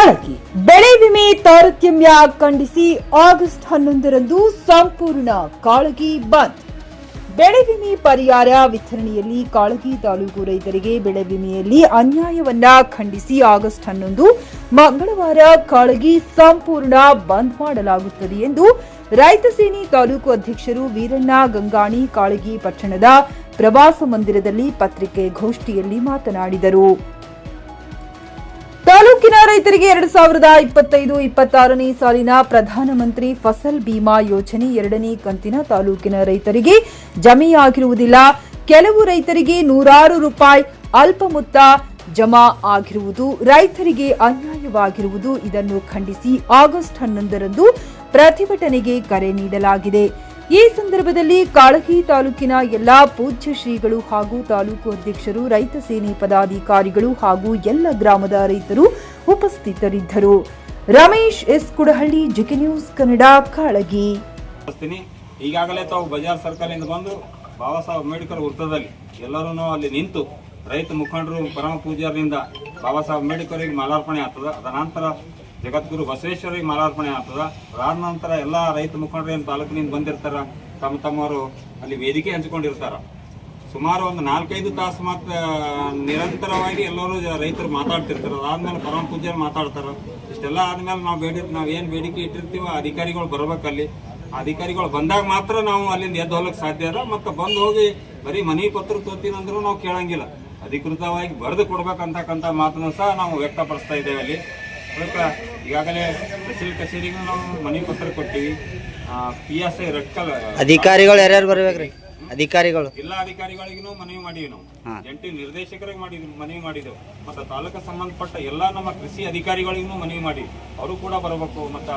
ಕಾಳಗಿ ಬೆಳೆ ವಿಮೆ ತಾರತಮ್ಯ ಖಂಡಿಸಿ ಆಗಸ್ಟ್ 11ರಂದು ಸಂಪೂರ್ಣ ಕಾಳಗಿ ಬಂದ್. ಬೆಳೆ ವಿಮೆ ಪರಿಹಾರ ವಿತರಣೆಯಲ್ಲಿ ಕಾಳಗಿ ತಾಲೂಕು ರೈತರಿಗೆ ಬೆಳೆ ವಿಮೆಯಲ್ಲಿ ಅನ್ಯಾಯವನ್ನ ಖಂಡಿಸಿ ಆಗಸ್ಟ್ 11 ಮಂಗಳವಾರ ಕಾಳಗಿ ಸಂಪೂರ್ಣ ಬಂದ್ ಮಾಡಲಾಗುತ್ತದೆ ಎಂದು ರೈತ ಸೇನೆ ತಾಲೂಕು ಅಧ್ಯಕ್ಷರು ವೀರಣ್ಣ ಗಂಗಾಣಿ ಕಾಳಗಿ ಪಟ್ಟಣದ ಪ್ರವಾಸ ಮಂದಿರದಲ್ಲಿ ಪತ್ರಿಕಾಗೋಷ್ಠಿಯಲ್ಲಿ ಮಾತನಾಡಿದರು. ತಾಲೂಕಿನ ರೈತರಿಗೆ 2025-26ನೇ ಸಾಲಿನ ಪ್ರಧಾನಮಂತ್ರಿ ಫಸಲ್ ಬಿಮಾ ಯೋಜನೆ 2ನೇ ಕಂತಿನ ತಾಲೂಕಿನ ರೈತರಿಗೆ ಜಮೆಯಾಗಿರುವುದಿಲ್ಲ. ಕೆಲವು ರೈತರಿಗೆ ನೂರಾರು ರೂಪಾಯಿ ಅಲ್ಪ ಮೊತ್ತ ಜಮಾ ಆಗಿರುವುದು ರೈತರಿಗೆ ಅನ್ಯಾಯವಾಗಿರುವುದು. ಇದನ್ನು ಖಂಡಿಸಿ ಆಗಸ್ಟ್ 11ರಂದು ಪ್ರತಿಭಟನೆಗೆ ಕರೆ ನೀಡಲಾಗಿದೆ. ಈ ಸಂದರ್ಭದಲ್ಲಿ ಕಾಳಗಿ ತಾಲೂಕಿನ ಎಲ್ಲಾ ಪೂಜ್ಯ ಶ್ರೀಗಳು ಹಾಗೂ ತಾಲೂಕು ಅಧ್ಯಕ್ಷರು, ರೈತ ಸೇನೆ ಪದಾಧಿಕಾರಿಗಳು ಹಾಗೂ ಎಲ್ಲ ಗ್ರಾಮದ ರೈತರು ಉಪಸ್ಥಿತರಿದ್ದರು. Ramesh S Kudahalli, GK news Kannada, Kalagi. ಈಗಾಗಲೇ ತಾವು ಬಜಾರ್ ಸರ್ಕಲ್ ಇಂದ ಬಂದು ಬಾಬಾ ಸಾಹೇಬ್ ಅಂಬೇಡ್ಕರ್ ವೃತ್ತದಲ್ಲಿ ಎಲ್ಲರೂ ಅಲ್ಲಿ ನಿಂತು ರೈತ ಮುಖಂಡರು ಪರಮ ಪೂಜ್ಯರಿಂದ ಬಾಬಾ ಸಾಹೇಬ್ ಅಂಬೇಡ್ಕರ್ಗೆ ಮಾಲಾರ್ಪಣೆ ಆಗ್ತದ. ಅದ ನಂತರ ಜಗದ್ಗುರು ಬಸವೇಶ್ವರಿಗೆ ಮಾಲಾರ್ಪಣೆ ಆಗ್ತದ. ಅದಾದ ನಂತರ ಎಲ್ಲ ರೈತ ಮುಖಂಡರು ಏನು ತಾಲೂಕಿನಿಂದ ಬಂದಿರ್ತಾರ, ತಮ್ಮವರು ಅಲ್ಲಿ ವೇದಿಕೆ ಹಂಚಿಕೊಂಡಿರ್ತಾರ. ಸುಮಾರು ಒಂದು 4-5 ತಾಸು ನಿರಂತರವಾಗಿ ಎಲ್ಲರೂ ರೈತರು ಮಾತಾಡ್ತಿರ್ತಾರೆ. ಅದಾದ್ಮೇಲೆ ಪರಮ ಪೂಜ್ಯರು ಮಾತಾಡ್ತಾರ. ಇಷ್ಟೆಲ್ಲ ಆದ್ಮೇಲೆ ನಾವು ಏನು ಬೇಡಿಕೆ ಇಟ್ಟಿರ್ತೀವೋ ಅಧಿಕಾರಿಗಳು ಬರ್ಬೇಕಲ್ಲಿ. ಅಧಿಕಾರಿಗಳು ಬಂದಾಗ ಮಾತ್ರ ನಾವು ಅಲ್ಲಿಂದ ಎದ್ದು ಹೋಗಕ್ಕೆ ಸಾಧ್ಯ ಅದ. ಮತ್ತು ಬಂದು ಹೋಗಿ ಬರೀ ಮನಿ ಪತ್ರ ತೋತೀನಂದ್ರೂ ನಾವು ಕೇಳಂಗಿಲ್ಲ. ಅಧಿಕೃತವಾಗಿ ಬರೆದು ಕೊಡ್ಬೇಕಂತಕ್ಕಂಥ ಮಾತನ್ನು ಸಹ ನಾವು ವ್ಯಕ್ತಪಡಿಸ್ತಾ ಇದ್ದೇವೆ ಅಲ್ಲಿ. ಅದಕ್ಕೆ ಈಗಾಗಲೇ ತಹಸೀಲ್ ಕಚೇರಿಗೂ ನಾವು ಮನವಿ ಪತ್ರ ಕೊಟ್ಟಿವಿ. PSI ರಟ್ಕಲ್ ಅಧಿಕಾರಿಗಳು ಯಾರ್ಯಾರು ಬರ್ಬೇಕ್ರಿ? ಅಧಿಕಾರಿಗಳು ಎಲ್ಲ ಅಧಿಕಾರಿಗಳಿಗೂ ಮನವಿ ಮಾಡಿವಿ. ನಾವು ಜಂಟಿ ನಿರ್ದೇಶಕರಿಗೆ ಮನವಿ ಮಾಡಿದೆವು. ಮತ್ತು ತಾಲೂಕು ಸಂಬಂಧಪಟ್ಟ ಎಲ್ಲ ನಮ್ಮ ಕೃಷಿ ಅಧಿಕಾರಿಗಳಿಗೂ ಮನವಿ ಮಾಡಿವಿ. ಅವರು ಕೂಡ ಬರಬೇಕು. ಮತ್ತು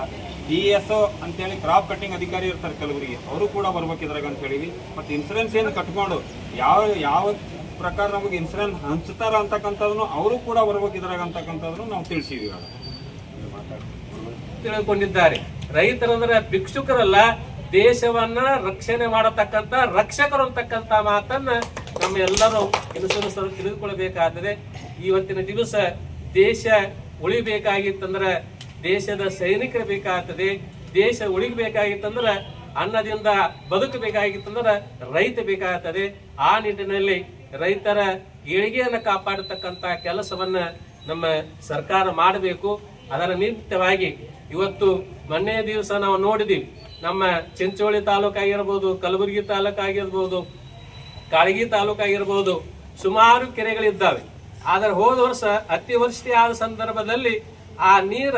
DSO ಅಂತೇಳಿ ಕ್ರಾಪ್ ಕಟ್ಟಿಂಗ್ ಅಧಿಕಾರಿ ಇರ್ತಾರೆ ಕೆಲವರಿಗೆ, ಅವರು ಕೂಡ ಬರ್ಬೇಕು ಇದ್ರಾಗ ಅಂತ ಹೇಳಿವಿ. ಮತ್ತು ಇನ್ಸೂರೆನ್ಸ್ ಏನು ಕಟ್ಕೊಂಡು ಯಾವ ಪ್ರಕಾರ ನಮಗೆ ಇನ್ಸೂರೆನ್ಸ್ ಹಂಚ್ತಾರ ಅಂತಕ್ಕಂಥದ್ದನ್ನು ಅವರು ಕೂಡ ಬರ್ಬೇಕು ಇದ್ರಾಗ ಅಂತಕ್ಕಂಥದ್ದನ್ನು ನಾವು ತಿಳಿಸಿದ್ವಿ. ತಿಳ್ಕೊಂಡಿದ್ದಾರೆ. ರೈತರಂದ್ರೆ ಭಿಕ್ಷುಕರಲ್ಲ, ದೇಶವನ್ನ ರಕ್ಷಣೆ ಮಾಡತಕ್ಕಂತ ರಕ್ಷಕರು ಅಂತಕ್ಕಂತ ಮಾತನ್ನ ನಮ್ಮ ಎಲ್ಲರೂ ಕೆಲಸರು ತಿಳಿದುಕೊಳ್ಳಬೇಕಾದರೆ, ಇವತ್ತಿನ ದಿವಸ ದೇಶ ಉಳಿಬೇಕಾಗಿತ್ತಂದ್ರೆ ದೇಶದ ಸೈನಿಕರು ಬೇಕಾಗ್ತದೆ. ದೇಶ ಉಳಿಬೇಕಾಗಿತ್ತಂದ್ರೆ ಅನ್ನದಿಂದ ಬದುಕಬೇಕಾಗಿತ್ತಂದ್ರೆ ರೈತ ಬೇಕಾಗ್ತದೆ. ಆ ನಿಟ್ಟಿನಲ್ಲಿ ರೈತರ ಏಳಿಗೆಯನ್ನು ಕಾಪಾಡತಕ್ಕಂತ ಕೆಲಸವನ್ನ ನಮ್ಮ ಸರ್ಕಾರ ಮಾಡಬೇಕು. ಅದರ ನಿಮಿತ್ತವಾಗಿ ಇವತ್ತು ಮೊನ್ನೆ ದಿವಸ ನಾವು ನೋಡಿದೀವಿ, ನಮ್ಮ ಚಿಂಚೋಳಿ ತಾಲೂಕಾಗಿರ್ಬೋದು, ಕಲಬುರಗಿ ತಾಲೂಕಾಗಿರ್ಬೋದು, ಕಾಳಗಿ ತಾಲೂಕಾಗಿರ್ಬೋದು, ಸುಮಾರು ಕೆರೆಗಳಿದ್ದಾವೆ. ಆದರೆ ಹೋದ ವರ್ಷ ಅತಿವೃಷ್ಟಿ ಆದ ಸಂದರ್ಭದಲ್ಲಿ ಆ ನೀರ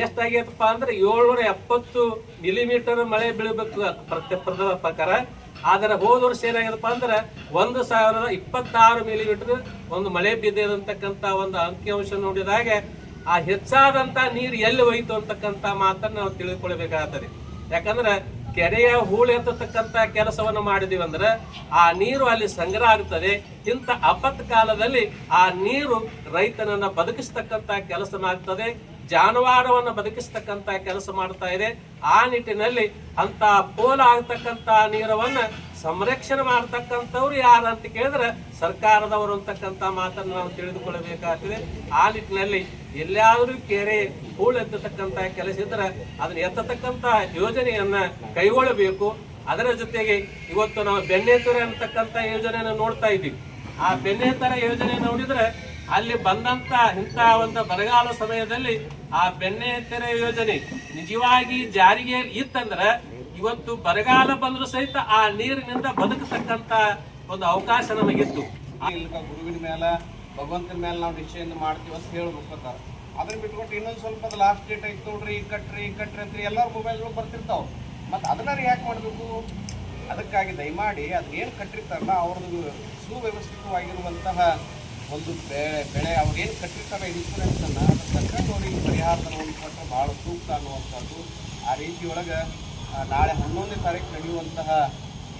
ಎಷ್ಟಾಗೈತಪ್ಪ ಅಂದ್ರೆ 770 ಮಿಲಿಮೀಟರ್ ಮಳೆ ಬೀಳಬೇಕು ಪ್ರಕಾರ. ಆದರೆ ಹೋದ ವರ್ಷ ಏನಾಗಿದಪ್ಪ ಅಂದ್ರೆ 1026 ಮಿಲಿಮೀಟರ್ ಒಂದು ಮಳೆ ಬಿದ್ದಿರತಕ್ಕಂತ ಒಂದು ಅಂಕಿಅಂಶ ನೋಡಿದಾಗ ಆ ಹೆಚ್ಚಾದಂತ ನೀರು ಎಲ್ಲಿ ಹೋಯ್ತು ಅಂತಕ್ಕಂತ ಮಾತನ್ನ ನಾವು ತಿಳಿದುಕೊಳ್ಬೇಕಾಗ್ತದೆ. ಯಾಕಂದ್ರೆ ಕೆರೆಯ ಹೂಳೆತ್ತತಕ್ಕಂತ ಕೆಲಸವನ್ನು ಮಾಡಿದೀವಿ ಅಂದ್ರೆ ಆ ನೀರು ಅಲ್ಲಿ ಸಂಗ್ರಹ ಆಗ್ತದೆ. ಇಂಥ ಆಪತ್ ಕಾಲದಲ್ಲಿ ಆ ನೀರು ರೈತನನ್ನ ಬದುಕಿಸ್ತಕ್ಕಂತ ಕೆಲಸ ಮಾಡ್ತದೆ, ಜಾನುವಾರವನ್ನ ಬದುಕಿಸ್ತಕ್ಕಂತ ಕೆಲಸ ಮಾಡ್ತಾ ಇದೆ. ಆ ನಿಟ್ಟಿನಲ್ಲಿ ಅಂತ ಪೋಲ ಆಗ್ತಕ್ಕಂತ ನೀರವನ್ನ ಸಂರಕ್ಷಣೆ ಮಾಡ್ತಕ್ಕಂಥವ್ರು ಯಾರು ಅಂತ ಕೇಳಿದ್ರೆ ಸರ್ಕಾರದವರು ಅಂತಕ್ಕಂಥ ಮಾತನ್ನು ನಾವು ತಿಳಿದುಕೊಳ್ಳಬೇಕಾಗ್ತದೆ. ಆ ನಿಟ್ಟಿನಲ್ಲಿ ಎಲ್ಲಾದ್ರೂ ಕೆರೆ ಹೂಳೆತ್ತತಕ್ಕಂತ ಕೆಲಸ ಇದ್ರೆ ಅದನ್ನ ಎತ್ತತಕ್ಕಂತ ಯೋಜನೆಯನ್ನ ಕೈಗೊಳ್ಳಬೇಕು. ಅದರ ಜೊತೆಗೆ ಇವತ್ತು ನಾವು ಬೆಣ್ಣೆತರ ಅಂತಕ್ಕಂಥ ಯೋಜನೆಯನ್ನು ನೋಡ್ತಾ ಇದ್ದೀವಿ. ಆ ಬೆಣ್ಣೆತರ ಯೋಜನೆ ನೋಡಿದ್ರೆ ಅಲ್ಲಿ ಬಂದಂತ ಇಂಥ ಒಂದು ಬರಗಾಲ ಸಮಯದಲ್ಲಿ ಆ ಬೆಣ್ಣೆತೆರೆ ಯೋಜನೆ ನಿಜವಾಗಿ ಜಾರಿಗೆ ಇತ್ತಂದ್ರೆ ಇವತ್ತು ಬರಗಾಲ ಬಂದ್ರು ಸಹಿತ ಆ ನೀರಿನಿಂದ ಬದುಕತಕ್ಕಂತ ಒಂದು ಅವಕಾಶ ನಮಗಿತ್ತು. ಗುರುವಿನ ಮೇಲೆ ಭಗವಂತನ ಮೇಲೆ ನಾವು ನಿಶ್ಚಯ ಮಾಡ್ತೀವಿ ಅಂತ ಹೇಳ್ಬೇಕು. ಅದನ್ನ ಬಿಟ್ಕೊಟ್ಟು ಇನ್ನೊಂದು ಸ್ವಲ್ಪ ಲಾಸ್ಟ್ ಡೇಟ್ ಐತೆ ನೋಡ್ರಿ, ಕಟ್ರಿ ಅಂತ ಎಲ್ಲರೂ ಮೊಬೈಲ್ಗಳು ಬರ್ತಿರ್ತಾವ. ಮತ್ತು ಅದನ್ನ ಯಾಕೆ ಮಾಡಬೇಕು? ಅದಕ್ಕಾಗಿ ದಯಮಾಡಿ ಅದನ್ನೇನು ಕಟ್ಟಿರ್ತಾರಲ್ಲ ಅವ್ರದ್ದು ಸುವ್ಯವಸ್ಥಿತವಾಗಿರುವಂತಹ ಒಂದು ಬೆಳೆ ಅವ್ರೇನು ಕಟ್ಟಿರ್ತಾರೆ ಇನ್ಶೂರೆನ್ಸನ್ನು ಅದನ್ನು ಸರ್ಕಾರದವರಿಗೆ ಪರಿಹಾರವನ್ನು ಕೊಟ್ಟರೆ ಭಾಳ ಸೂಕ್ತ ಅನ್ನುವಂಥದ್ದು. ಆ ರೀತಿಯೊಳಗೆ ನಾಳೆ 11ನೇ ತಾರೀಕು ನಡೆಯುವಂತಹ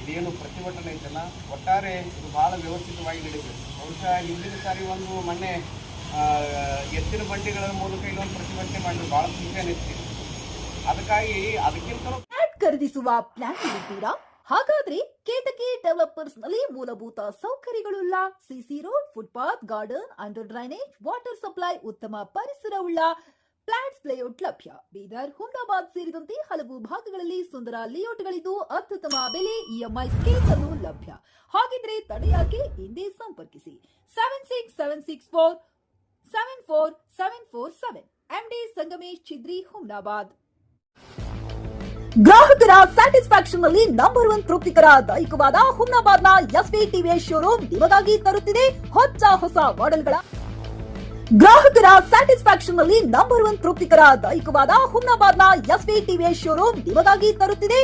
ಇದೇನು ಪ್ರತಿಭಟನೆ ಐತಲ್ಲ, ಒಟ್ಟಾರೆ ಇದು ಭಾಳ ವ್ಯವಸ್ಥಿತವಾಗಿ ನಡೀಬೇಕು. ಬಹುಶಃ ಹಿಂದಿನ ಸಾರಿ ಒಂದು ಮೊನ್ನೆ ಎತ್ತಿನ ಬಂಡಿಗಳ ಮೂಲಕ ಇಲ್ಲೊಂದು ಪ್ರತಿಭಟನೆ ಮಾಡಿದ್ರೆ ಭಾಳ ಖುಷಿ ಅನ್ನಿಸ್ತೀವಿ. ಅದಕ್ಕಾಗಿ ಅದಕ್ಕಿಂತ ಖರೀದಿಸುವ ಪ್ಲಾನ್ ಇರುತ್ತೀರಾ? ಹಾಗಾದ್ರೆ ಕೇತಕಿ ಡೆವಲಪರ್ಸ್ ನಲ್ಲಿ ಮೂಲಭೂತ ಸೌಕರ್ಯಗಳುಳ್ಳ CC road, footpath, garden, under drainage, water supply, ಉತ್ತಮ ಪರಿಸರವುಳ್ಳ ಫ್ಲಾಟ್ಸ್ ಲೇಔಟ್ ಲಭ್ಯ. ಬೀದರ್, ಹುಮ್ನಾಬಾದ್ ಸೇರಿದಂತೆ ಹಲವು ಭಾಗಗಳಲ್ಲಿ ಸುಂದರ ಲೇಔಟ್ಗಳಿದ್ದು ಅತ್ಯುತ್ತಮ ಬೆಲೆ, ಇಎಂಐ ಸ್ಕೀಮ್ಸ್ ಅನ್ನು ಲಭ್ಯ. ಹಾಗಿದ್ರೆ ತಡೆಯಾಕೆ? ಹಿಂದೆ ಸಂಪರ್ಕಿಸಿ 7676474747 MD ಸಂಗಮೇಶ್ ಚಿದ್ರಿ, ಹುಮ್ನಾಬಾದ್. ಗ್ರಾಹಕರ ಸ್ಯಾಟಿಸ್ಫ್ಯಾಕ್ಷನ್ ನಲ್ಲಿ ನಂಬರ್ 1 ತೃಪ್ತಿಕರ ದಾಯಕವಾದ ಹುಮ್ನಾಬಾದ್ನ ಎಸ್ವಿ ಟಿವಿಎಸ್ ಶೋರೂಮ್ ನಿಮಗಾಗಿ ತರುತ್ತಿದೆ ಹೊಸ ಮಾಡೆಲ್ಗಳ. ಗ್ರಾಹಕರ ಸ್ಯಾಟಿಸ್ಫ್ಯಾಕ್ಷನ್ ನಲ್ಲಿ ನಂಬರ್ 1 ತೃಪ್ತಿಕರ ದಾಯಕವಾದ ಹುಮ್ನಾಬಾದ್ನ ಎಸ್ವಿ ಟಿವಿಎಸ್ ಶೋರೂಮ್ ನಿಮಗಾಗಿ ತರುತ್ತಿದೆ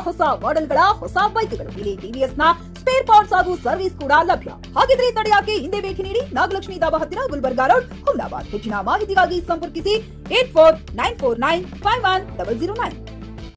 ಹೊಸ ಮಾಡೆಲ್ಗಳ ಹೊಸ ಬೈಕ್ಗಳು. ಇಲ್ಲಿ ಟಿವಿಎಸ್ ನ ಸ್ಪೇರ್ ಪಾರ್ಟ್ಸ್ ಹಾಗೂ ಸರ್ವಿಸ್ ಕೂಡ ಲಭ್ಯ. ಹಾಗಿದ್ರೆ ತಡೆಯಾಕೆ? ಹಿಂದೆ ಭೇಟಿ ನೀಡಿ. ನಾಗಲಕ್ಷ್ಮಿ ಧಾಬಾ ಹತ್ತಿರ, ಗುಲ್ಬರ್ಗಾ ರೋಡ್, ಹುಮ್ನಾಬಾದ್. ಹೆಚ್ಚಿನ ಮಾಹಿತಿಗಾಗಿ ಸಂಪರ್ಕಿಸಿ 8494951009.